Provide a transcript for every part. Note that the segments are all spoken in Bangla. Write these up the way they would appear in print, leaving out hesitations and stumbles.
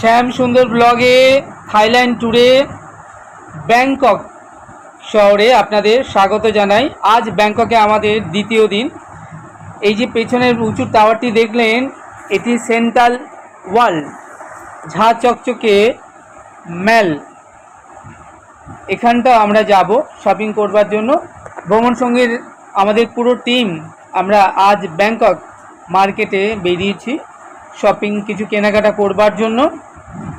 শ্যাম সুন্দর ব্লগে থাইল্যান্ড ট্যুরে ব্যাংকক শহরে আপনাদের স্বাগত জানাই। আজ ব্যাংককে আমাদের দ্বিতীয় দিন। এই যে পেছনের উঁচু টাওয়ারটি দেখলেন, এটি সেন্ট্রাল ওয়ার্ল্ড ঝা চকচকে ম্যাল। এখানটা আমরা যাব শপিং করবার জন্য। ভ্রমণ সঙ্গীর আমাদের পুরো টিম আমরা আজ ব্যাংকক মার্কেটে বেরিয়েছি শপিং কিছু কেনাকাটা করবার জন্য।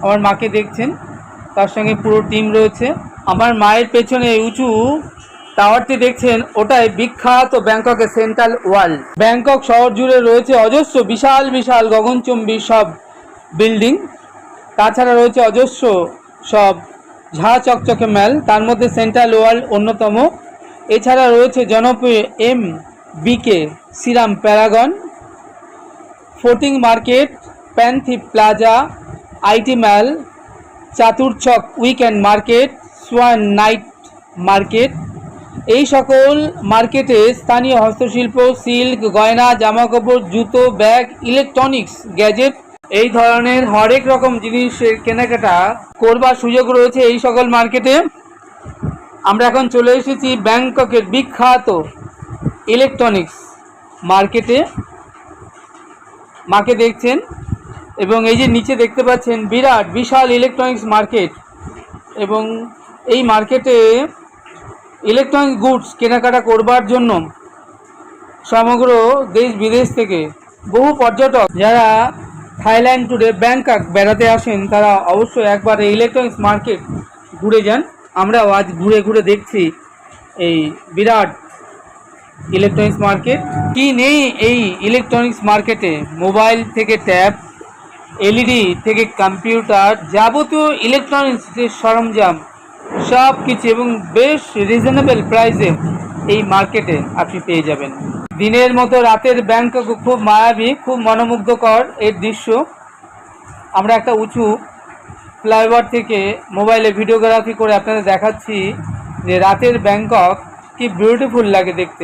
আমার মাকে দেখছেন, তার সঙ্গে পুরো টিম রয়েছে। আমার মায়ের পেছনে উঁচু টাওয়ারটি দেখছেন, ওটাই বিখ্যাত ব্যাংককের সেন্ট্রাল ওয়ার্ল্ড। ব্যাংকক শহর জুড়ে রয়েছে অজস্র বিশাল বিশাল গগনচুম্বী সব বিল্ডিং, তাছাড়া রয়েছে অজস্র সব ঝা চকচকে ম্যাল, তার মধ্যে সেন্ট্রাল ওয়ার্ল্ড অন্যতম। এছাড়া রয়েছে জনপ্রিয় MBK Siam Paragon, floating market, Pantip plaza, IT mall, Chatuchak weekend market, সোয়ান নাইট মার্কেট। এই সকল মার্কেটে স্থানীয় হস্তশিল্প, সিল্ক, গয়না, জামাকাপড়, জুতো, ব্যাগ, ইলেকট্রনিক্স, গ্যাজেট এই ধরনের হরেক রকম জিনিসের কেনাকাটা করবার সুযোগ রয়েছে এই সকল মার্কেটে। আমরা এখন চলে এসেছি ব্যাংককের বিখ্যাত ইলেকট্রনিক্স মার্কেটে। মাকে দেখছেন, এবং এই যে নিচে দেখতে পাচ্ছেন বিরাট বিশাল ইলেকট্রনিক্স মার্কেট, এবং এই মার্কেটে ইলেকট্রনিক গুডস কেনাকাটা করবার জন্য সমগ্র দেশ বিদেশ থেকে বহু পর্যটক যারা থাইল্যান্ড ট্যুরে ব্যাংকক বেড়াতে আসেন তারা অবশ্যই একবার এই ইলেকট্রনিক্স মার্কেট ঘুরে যান। আমরাও আজ ঘুরে ঘুরে দেখছি এই বিরাট ইলেকট্রনিক্স মার্কেট। কি নেই এই ইলেকট্রনিক্স মার্কেটে? মোবাইল থেকে ট্যাব, LED থেকে কম্পিউটার, যাবতীয় ইলেকট্রনিক্সের সরঞ্জাম সব কিছু এবং বেশ রিজনেবল প্রাইসে এই মার্কেটে আপনি পেয়ে যাবেন। দিনের মতো রাতের ব্যাংকক খুব মায়াবী, খুব মনোমুগ্ধকর এর দৃশ্য। আমরা একটা উঁচু ফ্লাইওভার থেকে মোবাইলে ভিডিওগ্রাফি করে আপনাদের দেখাচ্ছি যে রাতের ব্যাংকক কি বিউটিফুল লাগে দেখতে।